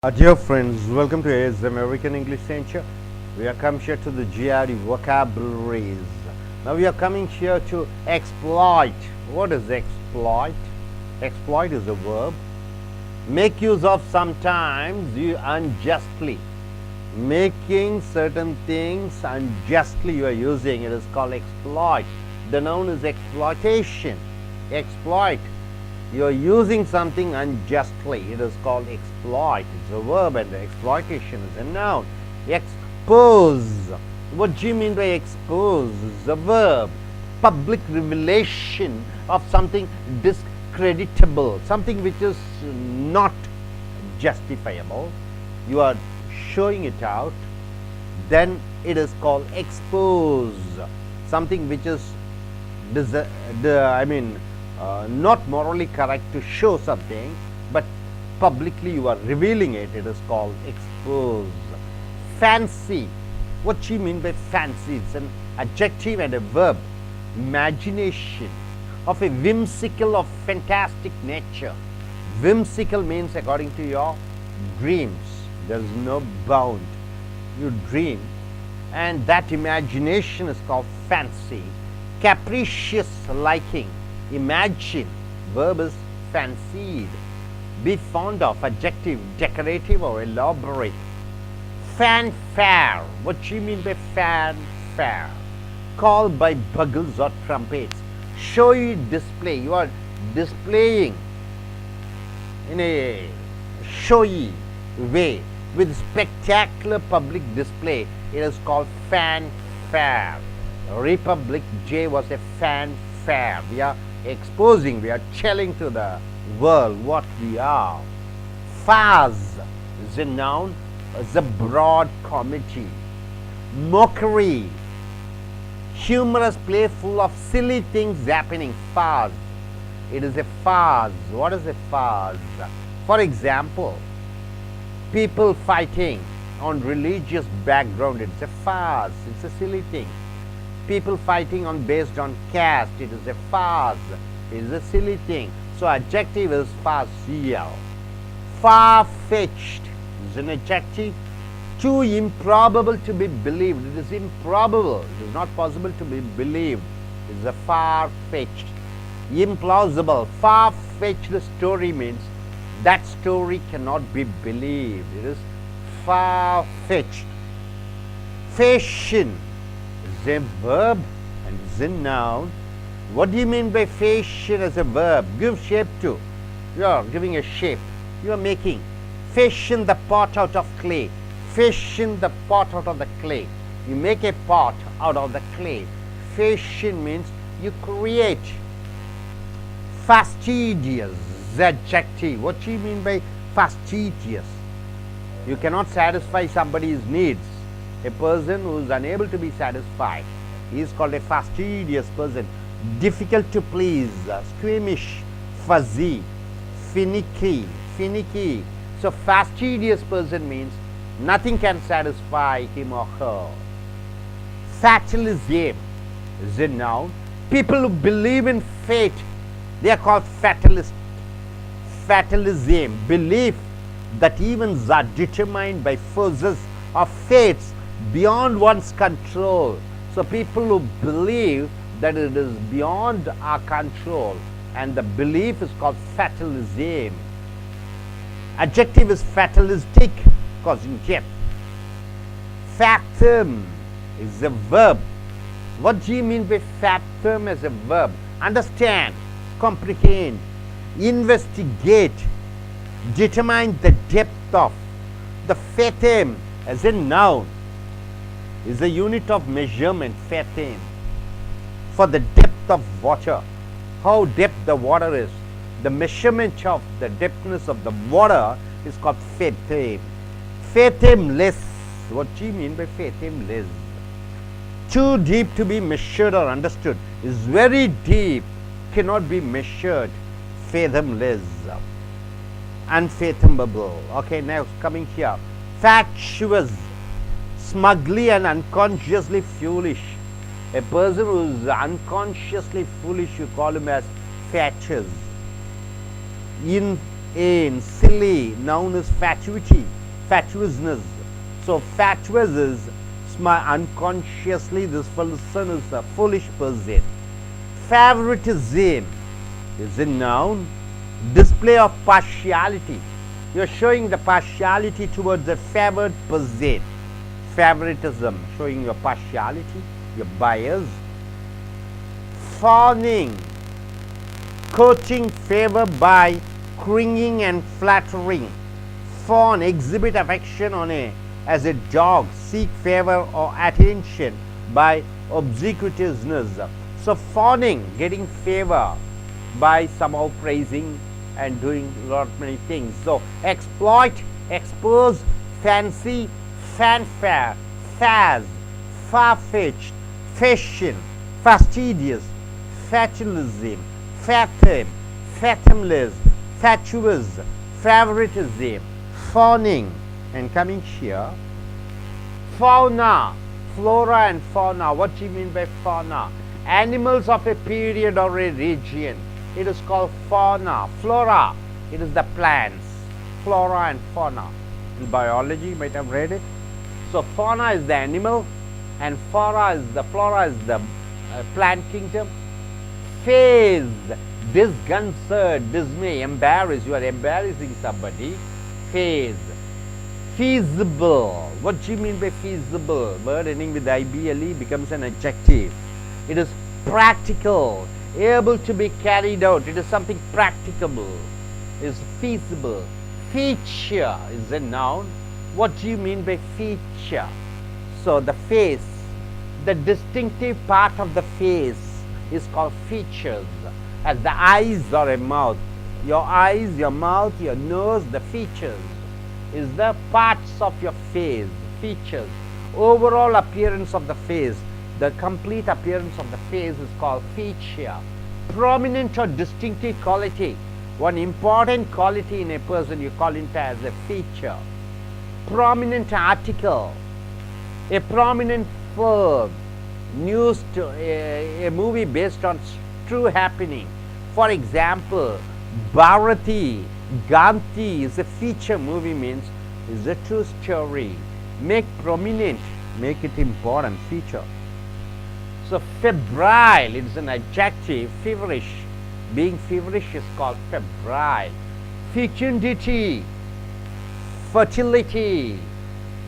Dear friends, welcome to AS American English Center. We are come here to the GRE vocabularies. Now we are coming here to exploit. What is exploit? Exploit is a verb. Make use of sometimes you unjustly. Making certain things unjustly you are using. It is called exploit. The noun is exploitation. Exploit. You are using something unjustly. It is called exploit. It's a verb and the exploitation is a noun. Expose. What do you mean by expose? It's a verb. Public revelation of something discreditable, something which is not justifiable. You are showing it out. Then it is called expose. Something which is not morally correct to show something, but publicly you are revealing it. It is called expose. Fancy. What do you mean by fancy? It's an adjective and a verb. Imagination of a whimsical or fantastic nature. Whimsical means according to your dreams. There is no bound. You dream, and that imagination is called fancy. Capricious liking. Imagine, verb is fancied. Be fond of, adjective, decorative or elaborate. Fanfare. What do you mean by fanfare? Called by bugles or trumpets. Showy display. You are displaying in a showy way with spectacular public display. It is called fanfare. Republic J was a fanfare. We are exposing, we are telling to the world what we are. Farce is a noun, is a broad comedy. Mockery, humorous play full of silly things happening. Farce, it is a farce. What is a farce? For example, people fighting on religious background, it's a farce, it's a silly thing. People fighting based on caste, it is a farce, it is a silly thing. So adjective is farcical. Far-fetched is an adjective. Too improbable to be believed. It is improbable. It is not possible to be believed. It is a far-fetched. Implausible. Far-fetched story means that story cannot be believed. It is far-fetched. Fashion is a verb and is a noun. What do you mean by fashion as a verb? Give shape to. You are giving a shape. You are making. Fashion the pot out of clay. Fashion the pot out of the clay. You make a pot out of the clay. Fashion means you create. Fastidious is adjective. What do you mean by fastidious? You cannot satisfy somebody's needs. A person who is unable to be satisfied, he is called a fastidious person. Difficult to please, squeamish, fuzzy, finicky. So fastidious person means nothing can satisfy him or her. Fatalism is a noun. People who believe in fate, they are called fatalists. Fatalism, belief that events are determined by forces or fates beyond one's control. So people who believe that it is beyond our control, and the belief is called fatalism. Adjective is fatalistic, causing death. Fathom is a verb. What do you mean by fathom as a verb? Understand, comprehend, investigate, determine the depth of. The fathom as a noun is a unit of measurement, fathom, for the depth of water. How deep the water is, the measurement of the depthness of the water is called fathom. Fathomless. What do you mean by fathomless? Too deep to be measured or understood, is very deep, cannot be measured. Fathomless. Unfathomable. Okay, now coming here. Fatuous, smugly and unconsciously foolish. A person who is unconsciously foolish, you call him as fatuous. in silly, noun is fatuity, fatuousness. So fatuous is unconsciously this person is a foolish person. Favoritism is a noun. Display of partiality. You are showing the partiality towards a favored person. Favoritism, showing your partiality, your bias. Fawning, courting favor by cringing and flattering. Fawn, exhibit affection on as a dog, seek favor or attention by obsequiousness. So fawning, getting favor by somehow praising and doing lot many things. So exploit, expose, fancy, fanfare, faz, far-fetched, fashion, fastidious, fatalism, fathom, fathomless, fatuous, favoritism, fawning. And coming here, fauna, flora and fauna. What do you mean by fauna? Animals of a period or a region. It is called fauna. Flora, it is the plants. Flora and fauna. In biology, you might have read it. So fauna is the animal and flora is the plant kingdom. Phase, disconcert, dismay, embarrass. You are embarrassing somebody. Phase. Feasible. What do you mean by feasible? Word ending with IBLE becomes an adjective. It is practical, able to be carried out. It is something practicable. It is feasible. Feature is a noun. What do you mean by feature? So the face, the distinctive part of the face is called features. As the eyes or a mouth. Your eyes, your mouth, your nose, the features is the parts of your face, features. Overall appearance of the face, the complete appearance of the face is called feature. Prominent or distinctive quality, one important quality in a person, you call it as a feature. Prominent article, a prominent film, news to a movie based on true happening. For example, Bharati, Gandhi is a feature movie, means is a true story. Make prominent, make it important, feature. So febrile, it is an adjective, feverish. Being feverish is called febrile. Fecundity, fertility.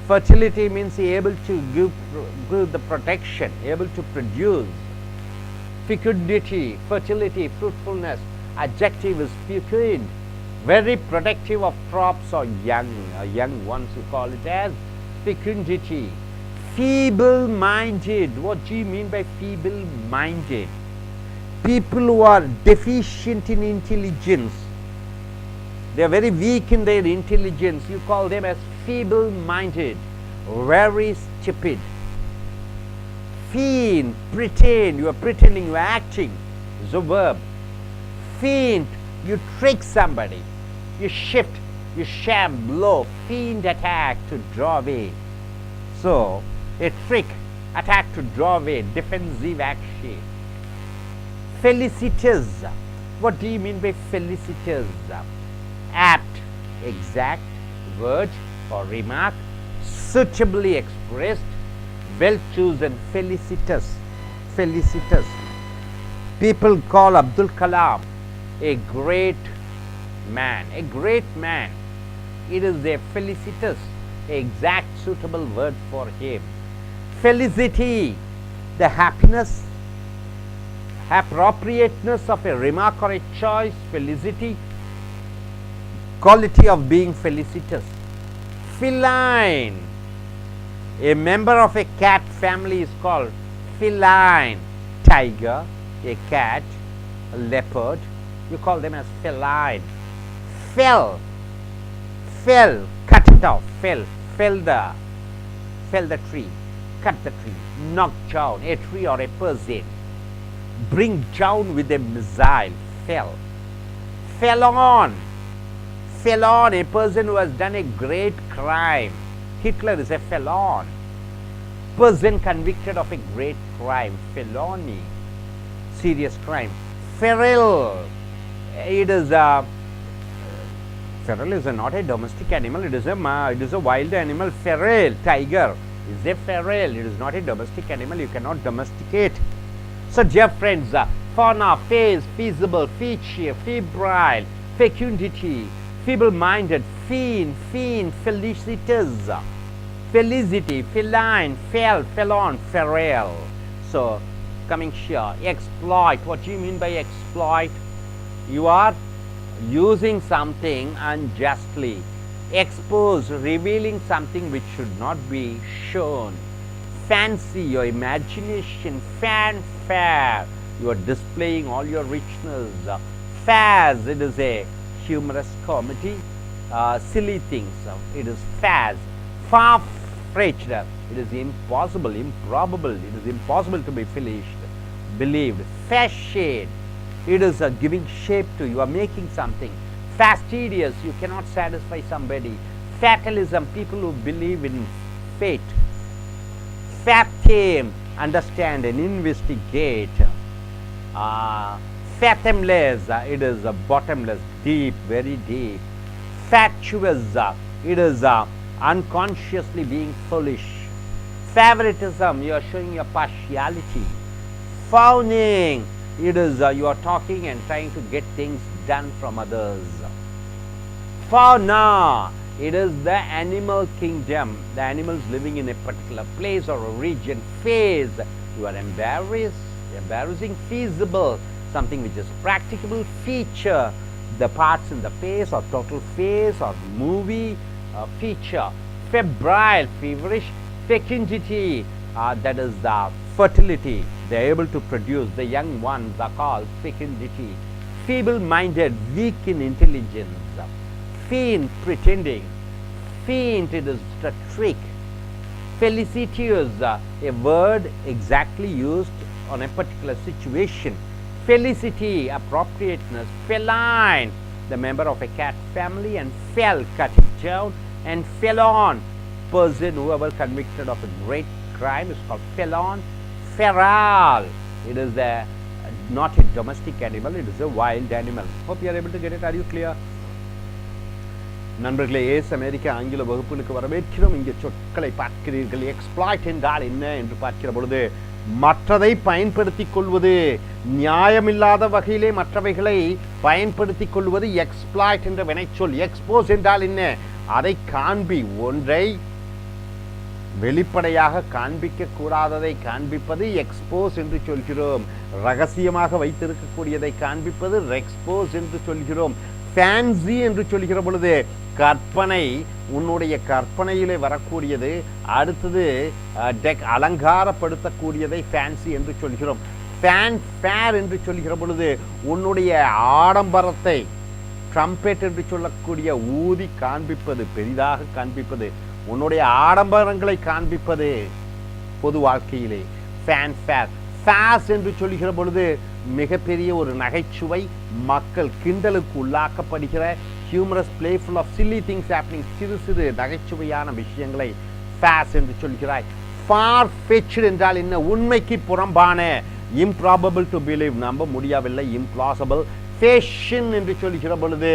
Fertility means able to give the protection, able to produce. Fecundity, fertility, fruitfulness. Adjective is fecund. Very protective of crops or young ones, you call it as fecundity. Feeble-minded. What do you mean by feeble-minded? People who are deficient in intelligence. They are very weak in their intelligence. You call them as feeble-minded. Very stupid. Feign, pretend. You are pretending, you are acting. It's a verb. Feint, you trick somebody. You shift, you sham, blow, feint, attack, to draw away. So, a trick, attack to draw away, defensive action. Felicitous. What do you mean by felicitous? Apt, exact, word or remark, suitably expressed, well chosen, felicitous. Felicitous. People call Abdul Kalam a great man. A great man. It is a felicitous, exact, suitable word for him. Felicity, the happiness, appropriateness of a remark or a choice. Felicity, quality of being felicitous. Feline, a member of a cat family is called feline. Tiger, a cat, a leopard, you call them as feline. Fell, cut it off, fell the tree, cut the tree, knock down a tree or a person, bring down with a missile, fell. Felon, a person who has done a great crime. Hitler is a felon. Person convicted of a great crime, felony, serious crime. Feral, it is Feral is not a domestic animal. It is a wild animal. Feral, tiger, is a feral. It is not a domestic animal. You cannot domesticate. So, dear friends, fauna, phase, feasible, feature, febrile, fecundity, feeble-minded, fiend, felicitous, felicity, feline, felon, feral. So, coming here, exploit. What do you mean by exploit? You are using something unjustly. Expose, revealing something which should not be shown. Fancy, your imagination. Fanfare, you are displaying all your richness. Faz, it is a humorous comedy. Silly things, it is faz. Far-fetched, it is impossible, improbable, it is impossible to be believed. Facade, it is giving shape to, you are making something. Fastidious, you cannot satisfy somebody. Fatalism, people who believe in fate. Fathom, understand and investigate. Fathomless, it is bottomless, deep, very deep. Fatuous, it is unconsciously being foolish. Favoritism, you are showing your partiality. Fawning, it is you are talking and trying to get things done from others. Fauna, it is the animal kingdom, the animals living in a particular place or a region. Phase, you are embarrassing. Feasible, something which is practicable. Feature, the parts in the face or total face or movie feature. Febrile, feverish. Fecundity, that is the fertility. They are able to produce, the young ones are called fecundity. Feeble-minded, weak in intelligence. Fiend, pretending. Feint, it is a trick. Felicitous, a word exactly used on a particular situation. Felicity, appropriateness. Feline, the member of a cat family. And fell, cutting down. And felon, person whoever convicted of a great crime is called felon. Feral, it is not a domestic animal, it is a wild animal. Hope you are able to get it. Are you clear? நண்பர்களே, ace அமெரிக்க ஆங்கில வகுப்புகளுக்கு வரவேற்கிறோம். இங்கே சொற்களை பார்க்கிறீர்கள். Exploit என்றால் என்ன என்று பார்க்கிற பொழுது, மற்றதை பயன்படுத்திக் கொள்வது, நியாயமில்லாத வகையிலே மற்றவைகளை பயன்படுத்திக் கொள்வது எக்ஸ்ப்ளாய்ட் என்ற வினைச்சொல். எக்ஸ்போஸ் என்றால் என்ன? அதை காண்பி, ஒன்றை வெளிப்படையாக காண்பிக்க கூடாததை காண்பிப்பது எக்ஸ்போஸ் என்று சொல்கிறோம். ரகசியமாக வைத்திருக்கக்கூடியதை காண்பிப்பது ரெக்ஸ்போஸ் என்று சொல்கிறோம். ஃபேன்சி என்று சொல்கிற பொழுது கற்பனை, உன்னுடைய கற்பனையிலே வரக்கூடியது, அடுத்தது அலங்காரப்படுத்தக்கூடியதை ஃபேன்சி என்று சொல்கிறோம். ஃபேர் என்று சொல்கிற பொழுது உன்னுடைய ஆடம்பரத்தை, ட்ரம்பெட் என்று சொல்லக்கூடிய ஊதி காண்பிப்பது, பெரிதாக காண்பிப்பது, உன்னுடைய ஆடம்பரங்களை காண்பிப்பது பொது வாழ்க்கையிலே ஃபேர். ஃபேஸ் என்று சொல்கிற பொழுது மிகப்பெரிய ஒரு நகைச்சுவை, மக்கள் கிண்டலுக்கு உள்ளாக்கப்படுகிற humorous, playful of silly things happening, சிறு சிறு நகைச்சுவையான விஷயங்களை ஃபேஸ் என்று சொல்கிறாய். ஃபார் ஃபெச்ட் என்றால் என்ன? உண்மைக்கு புறம்பான, இம்ப்ராபபிள் டு பிலீவ், நம்ப முடியவில்லை, இம்ப்ளாசிபிள். ஃபேஷன் என்று சொல்கிற பொழுது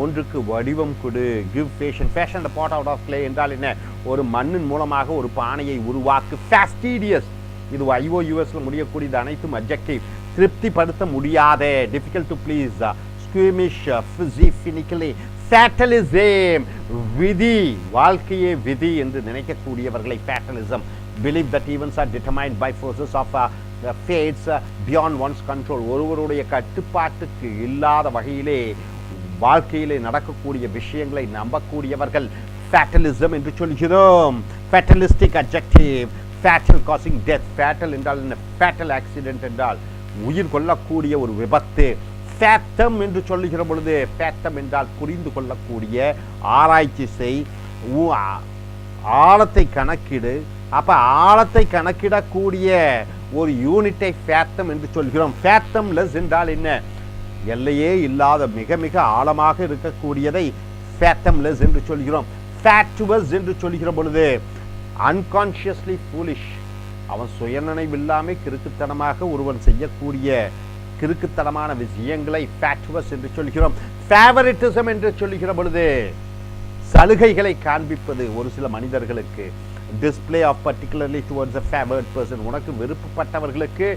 ஒன்றுக்கு வடிவம் கொடு, give fashion. Fashion the pot out of clay என்றால் என்ன? ஒரு மண்ணின் மூலமாக ஒரு பானையை உருவாக்கு. ஃபேஸ்டீடியஸ், இது IOUSல முடியக்கூடியது அனைத்தும் அட்ஜெக்டிவ். திருப்திப்படுத்த முடியாத, difficult to please. Squeamish, finically. Fatalism, விதி, வாழ்க்கையே விதி என்று நினைக்கக்கூடியவர்களை fatalism. Believe that events are determined by forces of fates beyond one's control. ஒருவருடைய கட்டுப்பாட்டுக்கு இல்லாத வகையிலே வாழ்க்கையிலே நடக்கக்கூடிய விஷயங்களை நம்பக்கூடியவர்கள் ஃபேட்டலிசம் என்று சொல்கிறோம். Fatalistic adjective. Fatal, causing death. Fatal என்றால் என்ன? ஃபேட்டல் ஆக்சிடென்ட் என்றால் உயிர் கொள்ளக்கூடிய ஒரு விபத்து. ஃபேத்தம் என்று சொல்லுகிற பொழுது, ஃபேத்தம் என்றால் புரிந்து கொள்ளக்கூடிய, ஆராய்ச்சி செய், ஆழத்தை கணக்கிடு. அப்ப ஆழத்தை கணக்கிடக்கூடிய ஒரு யூனிட்டை ஃபேத்தம் என்று சொல்கிறோம். ஃபேத்தம்லெஸ் என்றால் என்ன? எல்லையே இல்லாத, மிக மிக ஆழமாக இருக்கக்கூடியதை ஃபேத்தம்லெஸ் என்று சொல்கிறோம். ஃபேட்டுவஸ் என்று சொல்கிற பொழுது அன்கான்ஷியஸ்லி ஃபூலிஷ், அவன் சுயநினைவில்லாமல் கிறுக்குத்தனமாக ஒருவன் செய்யக்கூடிய கிறுக்குத்தனமான விஷயங்களை ஃபேட்டுவஸ் என்று சொல்கிறோம். ஃபேவரிட்டிசம் என்று சொல்லுகிற பொழுது சலுகைகளை காண்பிப்பது ஒரு சில மனிதர்களுக்கு. Display of particularly towards a favoured person, உனக்கு விருப்பப்பட்டவர்களுக்கு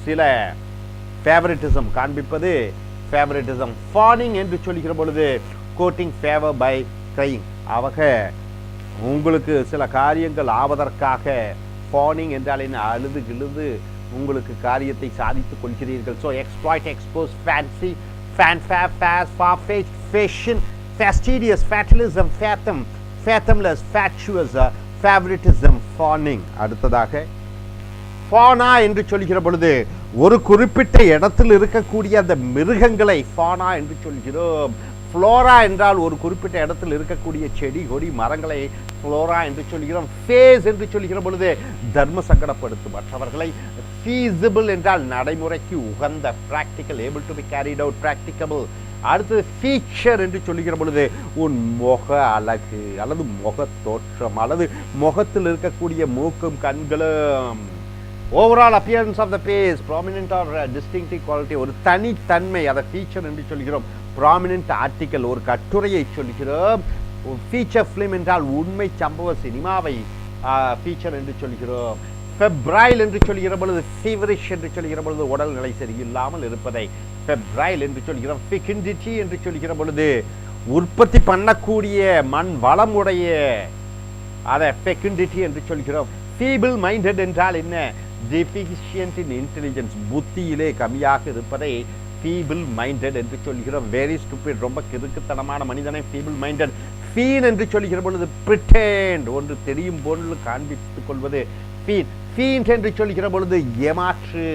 சில ஃபேவரிட்டிசம் காண்பிப்பது ஃபேவரிட்டிசம். ஃபானிங் என்று சொல்லுகிற பொழுது கோட்டிங் ஃபேவர் பை க்ரையிங், அவங்க உங்களுக்கு சில காரியங்கள் ஆவதற்காக ஃபானிங் என்றால் என்ன, அழுது கிழுது உங்களுக்கு காரியத்தை சாதித்துக் கொள்கிறீர்கள். So exploit, expose, fancy, fanfare, fast, far-fetched, fashion, fastidious, fatalism, fathom, fathomless, fatuous, favoritism, fawning. அடுத்ததாக ஃபானா என்று சொல்கிற பொழுது ஒரு குறிப்பிட்ட இடத்தில் இருக்கக்கூடிய அந்த மிருகங்களை ஃபானா என்று சொல்கிறோம். ஃப்ளோரா என்றால் ஒரு குறிப்பிட்ட இடத்தில் இருக்கக்கூடிய செடி கொடி மரங்களை ஃப்ளோரா என்று சொல்கிறோம். ஃபேஸ் என்று சொல்கிற பொழுது தர்ம சங்கடப்படுத்தும் மற்றவர்களை. feasible என்றால் நடைமுறைக்கு உகந்த, practical, able to be carried out, practicable. அடுத்தது ஃபீச்சர் என்று சொல்லுகிற பொழுது உன் முக அழகு அல்லது முக தோற்றம் அல்லது முகத்தில் இருக்கக்கூடிய மூக்கும் கண்களும். Overall appearance of the face, prominent or distinctive quality, ஒரு தனித்தன்மை, அதை ஃபீச்சர் என்று சொல்கிறோம். ப்ராமினென்ட் ஆர்டிக்கல், ஒரு கட்டுரையை சொல்கிறோம். ஃபீச்சர் ஃபிலிம் என்றால் உண்மை சம்பவ சினிமாவை ஃபீச்சர் என்று சொல்கிறோம். ஃபெப்ரைல் என்று சொல்கிற பொழுது ஃபீவரிஷ் என்று சொல்கிற பொழுது உடல்நிலை சரியில்லாமல் இருப்பதை ஃபெப்ரைல் என்று சொல்கிறோம். ஃபெகுண்டிட்டி என்று சொல்கிற பொழுது உற்பத்தி பண்ணக்கூடிய மண் வளமுடைய, அதை ஃபெகுண்டிட்டி என்று சொல்கிறோம். ஃபீபிள் மைண்டட் என்றால் என்ன, டெஃபிஷியன்ட் இன் இன்டெலிஜென்ஸ், புத்தியிலே கம்மியாக இருப்பதை ஃபீபிள் மைண்டட் என்று சொல்கிறோம். வெரி ஸ்டூபிட், ரொம்ப கிறுக்குத்தனமான மனிதனை ஃபீபிள் மைண்டட். ஃபீன் என்று சொல்கிற பொழுது பிரிட்டெண்ட், ஒன்று தெரியும் போன்று காண்பித்துக் கொள்வது ஃபீன். ஃபீன்ட் என்று சொல்கிற பொழுது ஏமாற்று.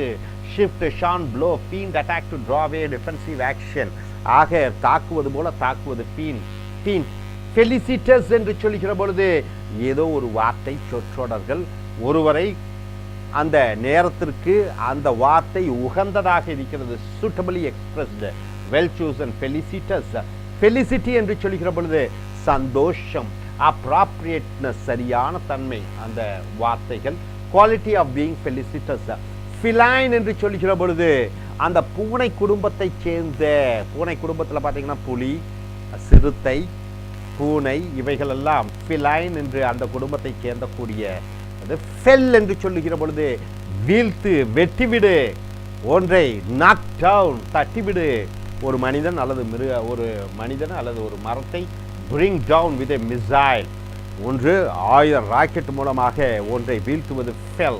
Shift, sham, blow, feint, attack, to draw away, defensive action, ஆக தாக்குவது போல தாக்குவது ஃபீன். ஃபீன். ஃபெலிசிட்டஸ் என்று சொல்கிற பொழுது ஏதோ ஒரு வார்த்தை சொற்றொடர்கள் ஒருவரை அந்த நேரத்திற்கு அந்த வார்த்தை உகந்ததாக இருக்கிறது. Suitably expressed, well chosen. Felicitous. Felicity என்று சொல்கிற பொழுது சந்தோஷம், அப்ராப்ரியேட்னஸ், சரியான தன்மை அந்த வார்த்தைகள். Quality of being felicitous. Feline என்று சொல்கிற பொழுது அந்த பூனை குடும்பத்தை சேர்ந்த, பூனை குடும்பத்தில் பார்த்தீங்கன்னா புலி, சிறுத்தை, பூனை, இவைகள் எல்லாம் ஃபிலைன் என்று அந்த குடும்பத்தை சேர்ந்தக்கூடிய. அது ஃபெல் என்று சொல்லுகிற பொழுது வீழ்த்து, வெட்டிவிடு, ஒன்றை நாக் டவுன், தட்டிவிடு. ஒரு மனிதன் அல்லது ஒரு மனிதன் அல்லது ஒரு மரத்தை bring down with a missile, ஒன்று 1000 ராக்கெட் மூலமாக ஒன்றை வீழ்த்துவது ஃபெல்.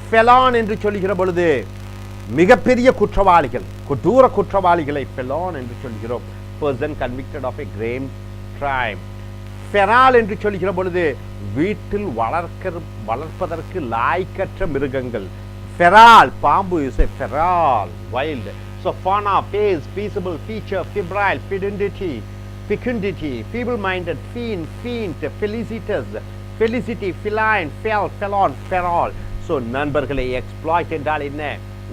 ஃபெலான் என்று சொல்லுகிற பொழுது மிகப்பெரிய குற்றவாளிகள், கொடூர குற்றவாளிகளை ஃபெலான் என்று சொல்கிறோம். Person convicted of a crime crime. Feral என்று சொல்கிற பொழுது வீட்டில் வளர்ப்பதற்கு லாய்க்கற்ற மிருகங்கள். ஃபெரால், பாம்பு is a feral, wild. So fauna, faze, feasible, feature, febrile, ஃபிடென்டிட்டி, fecundity, feeble-minded, fiend, felicitous, felicity, feline, fell, felon, feral. So நண்பர்களை, எக்ஸ்ப்ளாய்ட் என்றால் என்ன,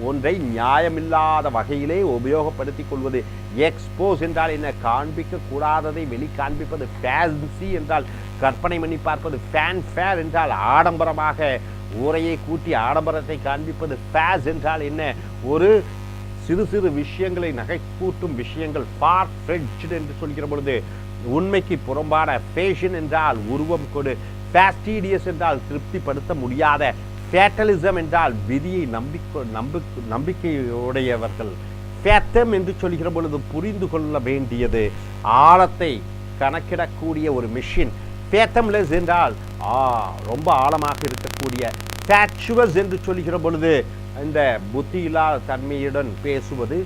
ஒன்றை நியாயமில்லாத வகையிலே உபயோகப்படுத்திக் கொள்வது. எக்ஸ்போஸ் என்றால் என்ன, காண்பிக்க கூடாததை வெளி காண்பிப்பது. ஃபேன்சி என்றால் கற்பனை பண்ணி பார்ப்பது. ஃபேன்ஃபேர் என்றால் ஆடம்பரமாக ஊரையை கூட்டி ஆடம்பரத்தை காண்பிப்பது. ஃபேஸ் என்றால் என்ன, ஒரு சிறு சிறு விஷயங்களை நகைப்பூட்டும் விஷயங்கள். ஃபார் ஃப்ரெட்ஜ்டு என்று சொல்கிற பொழுது உண்மைக்கு புறம்பான. ஃபேஷன் என்றால் உருவம் கொடு. ஃபேஸ்டீடியஸ் என்றால் திருப்திப்படுத்த முடியாத. ஃபேட்டலிசம் என்றால் விதியை நம்பிக்கையுடையவர்கள். ஃபேத்தம் என்று சொல்கிற பொழுது புரிந்து கொள்ள வேண்டியது, ஆழத்தை கணக்கிடக்கூடிய ஒரு மிஷின். ஃபேத்தம்லெஸ் என்றால் ரொம்ப ஆழமாக இருக்கக்கூடிய. ஃபேச்சுவஸ் என்று சொல்கிற பொழுது இந்த புத்தியில்லாத தன்மையுடன் பேசுவது.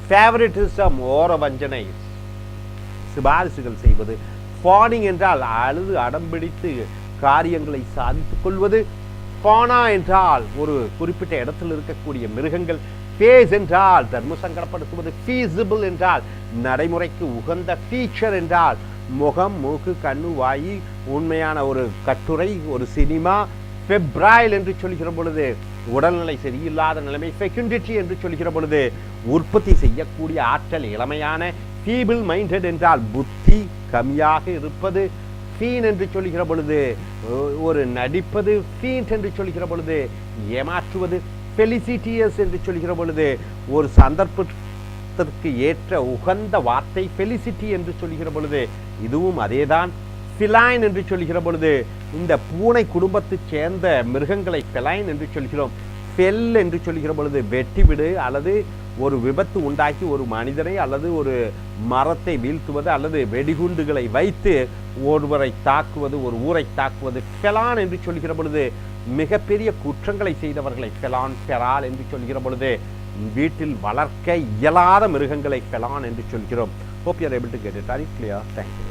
ஃபேவரிட்டிசம், ஓர வஞ்சனை, சிபாரிசுகள் செய்வது. ஃபானிங் என்றால் அழுது அடம்பிடித்து காரியங்களை சாதித்துக் கொள்வது. ஃபானா என்றால் ஒரு குறிப்பிட்ட இடத்தில் இருக்கக்கூடிய மிருகங்கள். ஃபேஸ் என்றால் தர்ம சங்கடப்படுத்துவது. ஃபீசிபிள் என்றால் நடைமுறைக்கு உகந்த. ஃபீச்சர் என்றால் முகம், மூக்கு, கண்ணு, வாயி, உண்மையான ஒரு கட்டுரை, ஒரு சினிமா. ஃபெப்ரைல் என்று சொல்கிற பொழுது உடல்நிலை சரியில்லாத நிலைமை. ஃபெகுண்டிட்டி என்று சொல்கிற பொழுது உற்பத்தி செய்யக்கூடிய ஆற்றல், இளமையான. ஃபீபிள் மைண்டட் என்றால் புத்தி கம்மியாக இருப்பது. ஃபீன் என்று சொல்கிற பொழுது ஒரு நடிப்பது. ஃபீன்ட் என்று சொல்கிற பொழுது ஏமாற்றுவது. ஃபெலிசிட்டியஸ் என்று சொல்கிற பொழுது ஒரு அர்த்தத்திற்கு ஏற்ற உகந்த வார்த்தை ஃபெலிசிட்டி என்று சொல்கிற பொழுது இதுவும் அதேதான். ஃபிலைன் என்று சொல்கிற பொழுது இந்த பூனை குடும்பத்தைச் சேர்ந்த மிருகங்களை ஃபெலைன் என்று சொல்கிறோம். ஃபெல் என்று சொல்கிற பொழுது வெட்டிவிடு அல்லது ஒரு விபத்து உண்டாக்கி ஒரு மனிதனை அல்லது ஒரு மரத்தை வீழ்த்துவது அல்லது வெடிகுண்டுகளை வைத்து ஒருவரை தாக்குவது, ஒரு ஊரை தாக்குவது. ஃபெலான் என்று சொல்கிற பொழுது மிகப்பெரிய குற்றங்களை செய்தவர்களை ஃபெலான், ஃபெரால் என்று சொல்கிற பொழுது வீட்டில் வளர்க்க இயலாத மிருகங்களை ஃபெலான் என்று சொல்கிறோம். Hope you are able to get it. Are you clear? Thank you.